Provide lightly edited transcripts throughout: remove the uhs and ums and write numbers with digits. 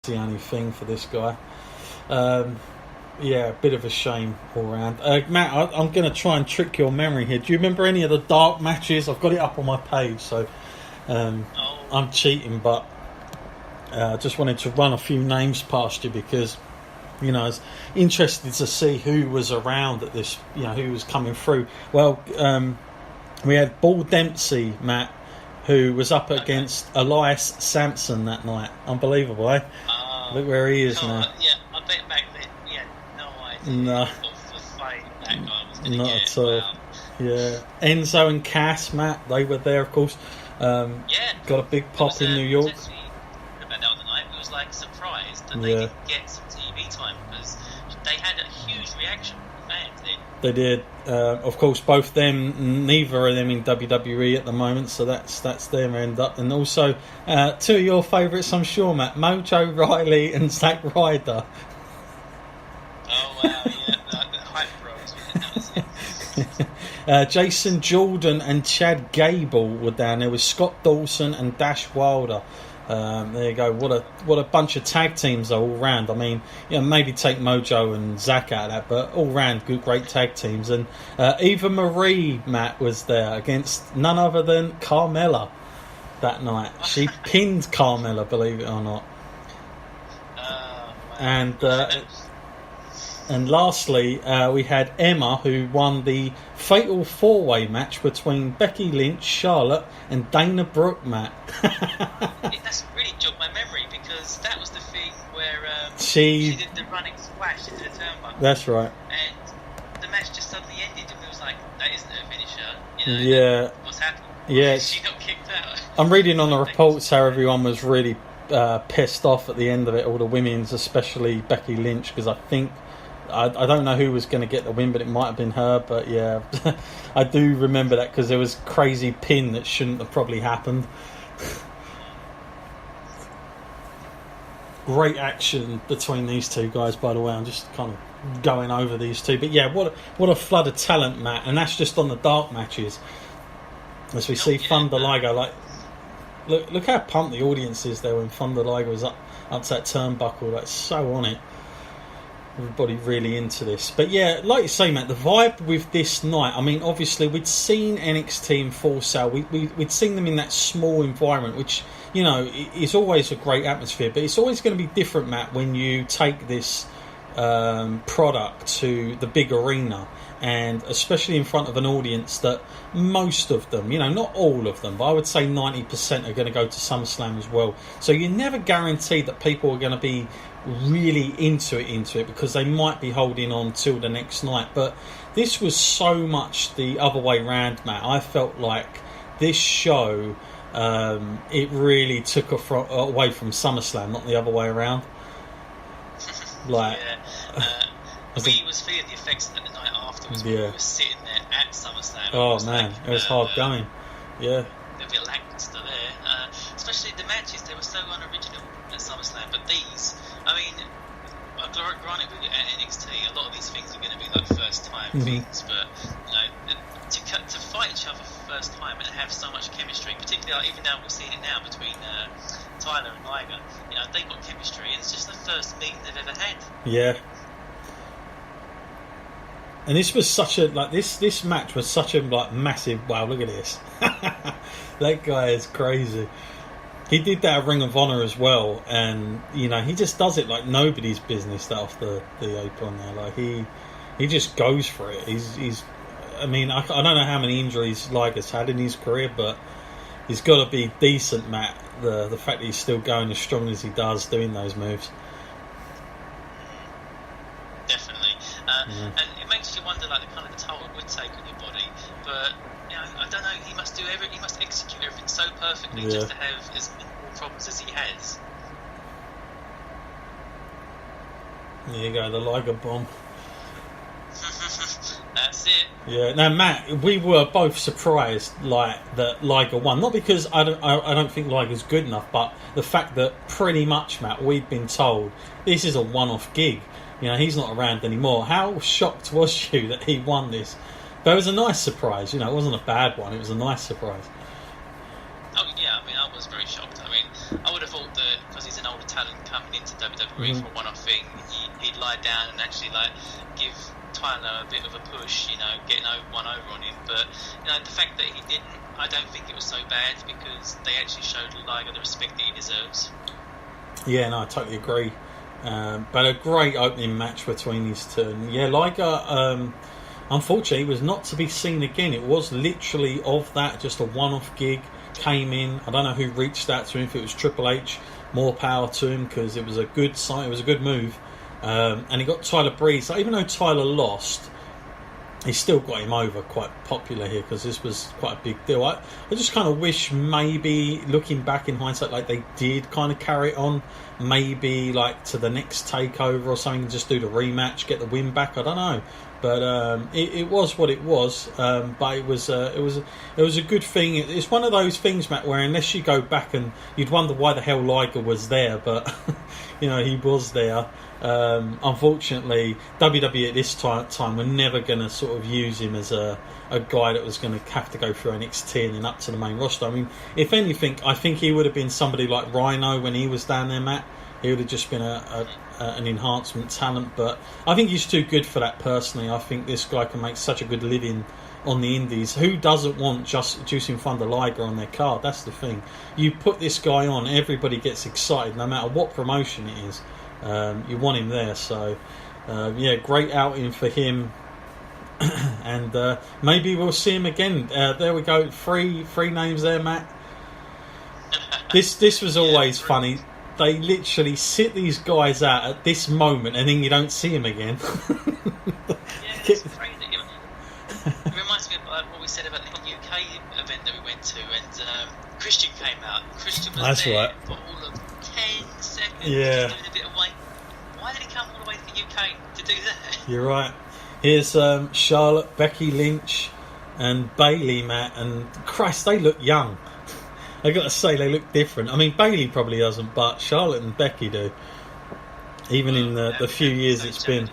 the only thing for this guy. Yeah, a bit of a shame all round. Matt, I'm going to try and trick your memory here. Do you remember any of the dark matches? I've got it up on my page, so I'm cheating, but I just wanted to run a few names past you because, you know, I was interested to see who was around at this, you know, who was coming through. Well, we had Bull Dempsey, Matt, who was up against Elias Sampson that night. Unbelievable, eh? Look where he is now. Yeah, I bet back then he had no idea No. of the fame that guy was going to get. Not at all. Wow. Yeah. Enzo and Cass, Matt, they were there, of course. Yeah. Got a big pop in New York. About that on the night, we was like surprised that they didn't get some TV time because they had a huge reaction from the fans then. They did. Of course, both them, neither of them in WWE at the moment, so that's their end up. And also, two of your favourites, I'm sure, Matt, Mojo Riley and Zack Ryder. Oh, wow, yeah, the hype bros, that was it. Jason Jordan and Chad Gable were down there with Scott Dawson and Dash Wilder. There you go. What a bunch of tag teams are all round. I mean, you know, maybe take Mojo and Zach out of that, but all round good, great tag teams. And Eva Marie, Matt, was there against none other than Carmella that night. She pinned Carmella, believe it or not. Wow. And lastly, we had Emma, who won the Fatal 4-Way match between Becky Lynch, Charlotte, and Dana Brooke, Matt. That's really jogged my memory because that was the thing where she did the running splash into the turnbuckle. That's right. And the match just suddenly ended, and it was like, that isn't a finisher. You know, Yeah. What's happened? Yeah. She got kicked out. I'm reading on the reports how everyone was really pissed off at the end of it, all the women's, especially Becky Lynch, because I think I don't know who was going to get the win, but it might have been her. But yeah, I do remember that because there was crazy pin that shouldn't have probably happened. Great action between these two guys, by the way. I'm just kind of going over these two, but yeah, what a flood of talent, Matt, and that's just on the dark matches. As we see Thunder Liger, like look how pumped the audience is there when Thunder Liger was up to that turnbuckle. That's so on it. Everybody really into this. But yeah, like you say, Matt, the vibe with this night, I mean, obviously we'd seen NXT in Full Sail. We'd seen them in that small environment, which, you know, is always a great atmosphere. But it's always going to be different, Matt, when you take this product to the big arena, and especially in front of an audience that most of them, you know, not all of them, but I would say 90% are going to go to SummerSlam as well. So you're never guaranteed that people are going to be really into it because they might be holding on till the next night. But this was so much the other way round, Matt. I felt like this show, it really took away from SummerSlam, not the other way around. Like, we was feeling the effects of that the night afterwards. Yeah. We were sitting there at SummerSlam. Oh man, it was hard going. Yeah. A bit lackluster there, especially the matches. They were so unoriginal at SummerSlam. But these, I mean, granted, at NXT, a lot of these things are going to be like first time things. But you know, to fight each other for the first time and have so much chemistry, particularly like, even now we're seeing it now between Tyler and Liger. You know, they've got chemistry, and it's just the first meeting they've ever had. Yeah. And this was such a this match was such a massive. Wow, look at this! That guy is crazy. He did that at Ring of Honor as well, and you know he just does it like nobody's business. That off the apron there, like he just goes for it. He's. I mean, I don't know how many injuries Liger's had in his career, but he's got to be decent, Matt. The fact that he's still going as strong as he does, doing those moves. Definitely. And it makes you wonder, like, the kind of the toll it would take on your body. But you know, I don't know. He must do he must execute everything so perfectly just to have as many problems as he has. There you go, the Liger bomb. That's it. Yeah. Now, Matt, we were both surprised, that Liger won. Not because I don't think Liger's good enough, but the fact that pretty much, Matt, we've been told this is a one-off gig. You know, he's not around anymore. How shocked was you that he won this? But it was a nice surprise. You know, it wasn't a bad one. It was a nice surprise. Oh yeah, I mean, I was very shocked. I mean, I would have thought that because he's an older talent coming into WWE for a one-off thing, he'd lie down and actually like give Tyler a bit of a push, getting one over on him. But the fact that he didn't, I don't think it was so bad because they actually showed Liger the respect that he deserves. Yeah, no, I totally agree. But a great opening match between these two. And yeah, Liger, unfortunately, was not to be seen again. It was literally of that, just a one-off gig. Came in. I don't know who reached out to him. If it was Triple H, more power to him because it was a good sign. It was a good move. And he got Tyler Breeze. So even though Tyler lost, he still got him over, quite popular here because this was quite a big deal. I just kind of wish maybe, looking back in hindsight, like they did kind of carry it on, maybe like to the next takeover or something, and just do the rematch, get the win back. I don't know, but it was what it was. But it was a good thing. It's one of those things, Matt, where unless you go back and you'd wonder why the hell Liger was there, but he was there. Unfortunately, WWE at this time were never going to sort of use him as a guy that was going to have to go through NXT and then up to the main roster. I mean, if anything, I think he would have been somebody like Rhino when he was down there, Matt. He would have just been an enhancement talent, but I think he's too good for that personally. I think this guy can make such a good living on the indies. Who doesn't want just Juicing Thunder Liger on their card? That's the thing. You put this guy on, everybody gets excited, no matter what promotion it is. You want him there, so great outing for him. And maybe we'll see him again. There we go, three names there, Matt. This was always funny. They literally sit these guys out at this moment, and then you don't see them again. It's crazy. It reminds me of what we said about the UK event that we went to, and Christian came out. Christian was there for all of 10 seconds. Yeah. Doing a bit of weight. Why did he come all the way to the UK to do that? You're right. Here's Charlotte, Becky Lynch, and Bayley, Matt, and Christ, they look young. I got to say, they look different. I mean, Bayley probably doesn't, but Charlotte and Becky do. Even in the few years it's been.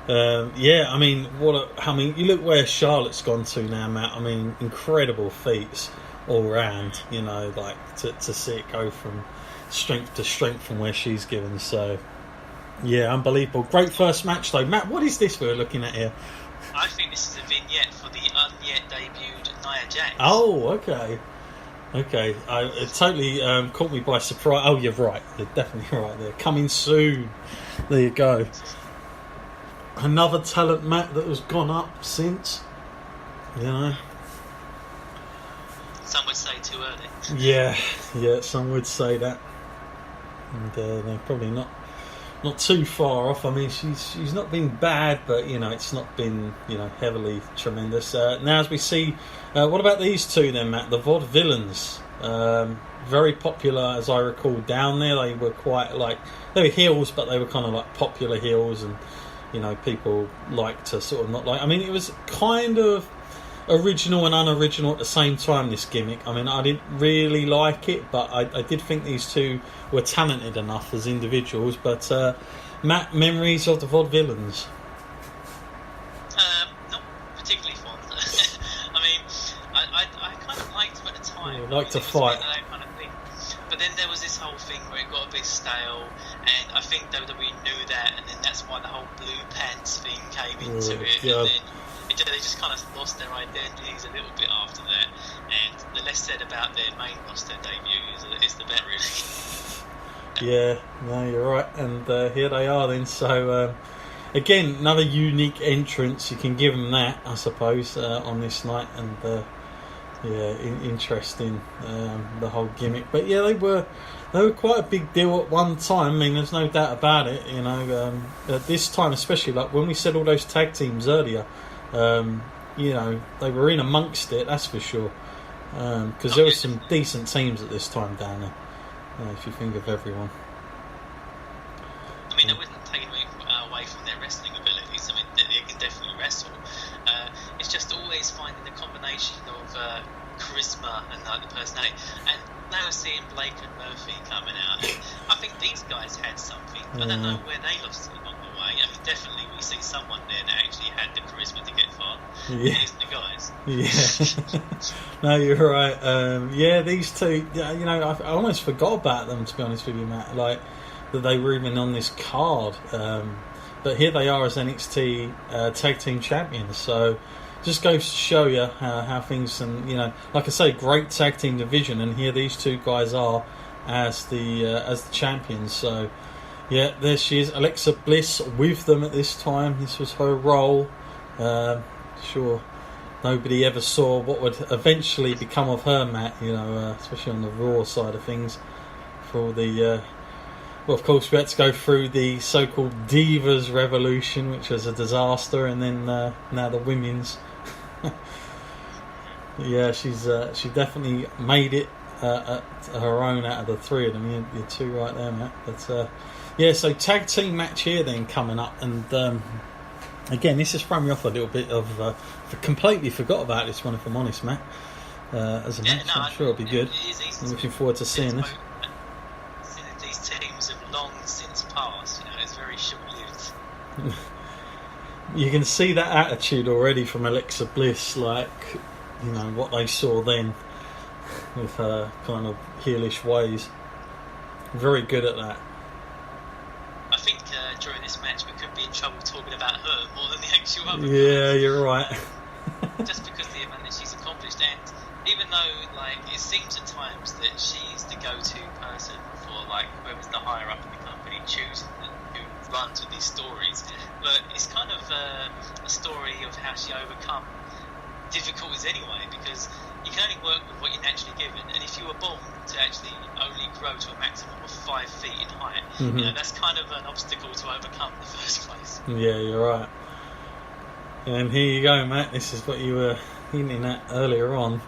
I mean, you look where Charlotte's gone to now, Matt. I mean, incredible feats all round. Like to see it go from strength to strength from where she's given. So, yeah, unbelievable. Great first match though, Matt. What is this we're looking at here? I think this is a vignette for the unyet debuted Nia Jax. Oh, okay. It totally caught me by surprise. Oh, you're right. You're definitely right there. Coming soon. There you go. Another talent, Matt, that has gone up since. Some would say too early. Yeah, some would say that. And they're probably not too far off. I mean, she's not been bad, but it's not been heavily tremendous. Now, as we see, what about these two then, Matt? The Vaudevillains, very popular, as I recall, down there. They were quite they were heels, but they were kind of like popular heels, and people like to sort of not like. I mean, it was kind of original and unoriginal at the same time, this gimmick. I mean, I didn't really like it, but I did think these two were talented enough as individuals. But Matt, memories of the Vaudevillains? Not particularly fond. I mean, I kind of liked them at the time. Yeah, like to fight. That kind of thing. But then there was this whole thing where it got a bit stale, and I think WWE knew that, and then that's why the whole blue pants thing came into it. Yeah. And then they just kind of lost their identities a little bit after that, and the less said about their main roster debut is the better, really. Yeah, no, you're right, and here they are then. So again, another unique entrance. You can give them that, I suppose, on this night, and interesting, the whole gimmick. But yeah, they were quite a big deal at one time. I mean, there's no doubt about it. At this time, especially like when we said all those tag teams earlier. They were in amongst it, that's for sure. Because there were some decent teams at this time down there, if you think of everyone. I mean, I wasn't taking away from their wrestling abilities. I mean, they can definitely wrestle. It's just always finding the combination of charisma and the personality. And now we're seeing Blake and Murphy coming out. And I think these guys had something. I don't know where they lost it along the way. I mean, definitely we see someone there that actually had the charisma to get far. Yeah. It isn't the guys. Yeah. No, you're right. Yeah, these two, you know, I almost forgot about them, to be honest with you, Matt. Like, that they were even on this card. But here they are as NXT Tag Team Champions. So, just goes to show you how things, and, you know, like I say, great tag team division. And here these two guys are as the champions. So, yeah, there she is, Alexa Bliss with them at this time. This was her role. Sure, nobody ever saw what would eventually become of her, Matt, you know, especially on the Raw side of things. For all the, well, of course, we had to go through the so-called Divas Revolution, which was a disaster, and then now the women's. Yeah, she definitely made it her own out of the three of them. You're two right there, Matt. But yeah, so tag team match here then coming up, and again, this has thrown me off a little bit. Completely forgot about this one, if I'm honest, Matt. As a match, I'm sure it'll be good. I'm looking forward to seeing this. These teams have long since passed. You know, it's very short-lived. You can see that attitude already from Alexa Bliss, like, you know, what they saw then with her kind of heelish ways. Very good at that. I think during this match we could be in trouble talking about her more than the actual other Yeah, guys. you're right. Just because of the amount that she's accomplished, and even though, like, it seems at times that she's the go-to person for, like, whoever's the higher up in the company choosing who runs with these stories, but it's kind of a story of how she overcome difficulties anyway, because you can only work with what you're naturally given, and if you were born to actually only grow to a maximum of 5 feet in height, you know, that's kind of an obstacle to overcome in the first place. Yeah, you're right. And here you go, Matt. This is what you were hinting at earlier on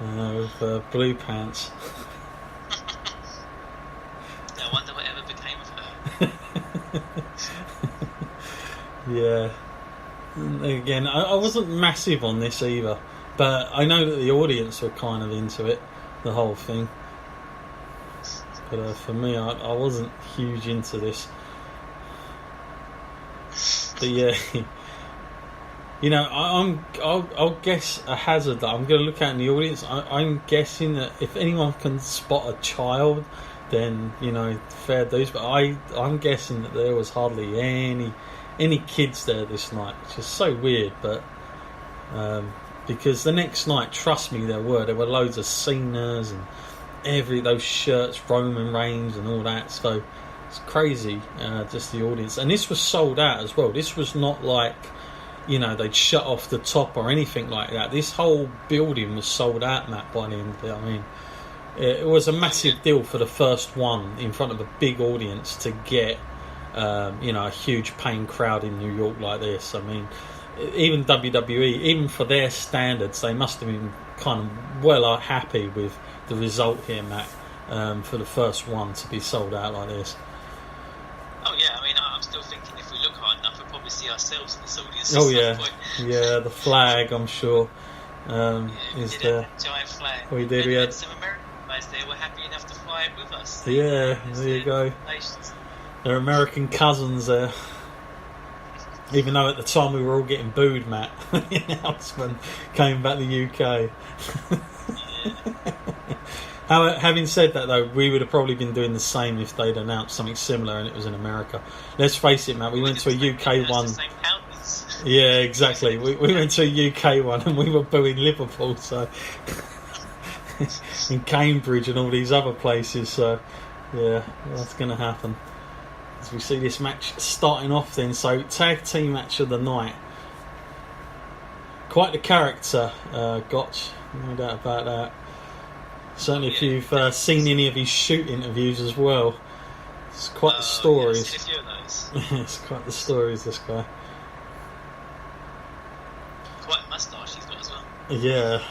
with Blue Pants. No wonder whatever became of her. Yeah. And again, I wasn't massive on this either, but I know that the audience were kind of into it, the whole thing. But for me, I wasn't huge into this. But yeah, you know, I'll guess a hazard that I'm going to look at in the audience. I'm guessing that if anyone can spot a child, then, you know, fair dues. But I'm guessing that there was hardly any kids there this night, which is so weird. But because the next night, trust me, there were loads of Cenas and those shirts, Roman Reigns and all that. So it's crazy, just the audience. And this was sold out as well. This was not like, you know, they'd shut off the top or anything like that. This whole building was sold out, Matt, by the end of it. I mean, it was a massive deal for the first one in front of a big audience to get, you know, a huge paying crowd in New York like this. I mean, even WWE, even for their standards, they must have been kind of well happy with the result here, Matt, for the first one to be sold out like this. Oh yeah, I mean, I'm still thinking if we look hard enough, we'll probably see ourselves in this audience. Oh yeah, yeah, the flag, I'm sure, is there. Giant flag. We did. We had some American guys there were happy enough to fly it with us. Yeah, there you go. Their American cousins there. Even though at the time we were all getting booed, Matt. The announcement came back to the UK. Having said that, though, we would have probably been doing the same if they'd announced something similar and it was in America. Let's face it, Matt, we went to a UK one. Yeah, exactly. We went to a UK one and we were booing Liverpool, so in Cambridge and all these other places. So, yeah, that's going to happen. As we see this match starting off then, so tag team match of the night. Quite the character, Gotch, no doubt about that. Certainly if you've seen any of his shoot interviews as well. It's quite the stories. Yeah, I've seen a few of those. It's quite the stories, this guy. Quite a moustache he's got as well. Yeah,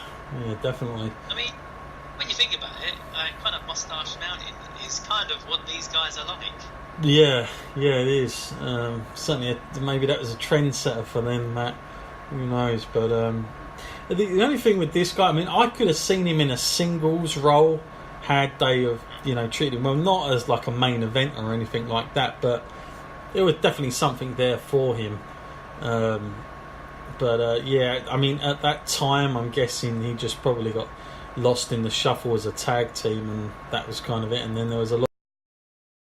definitely. I mean, when you think about it, kind of moustache mountain is kind of what these guys are like. Yeah, it is. Certainly, maybe that was a trendsetter for them, Matt. Who knows? But the only thing with this guy, I mean, I could have seen him in a singles role had they have, you know, treated him well, not as like a main event or anything like that. But there was definitely something there for him. But yeah, I mean, at that time, I'm guessing he just probably got lost in the shuffle as a tag team, and that was kind of it. And then there was a lot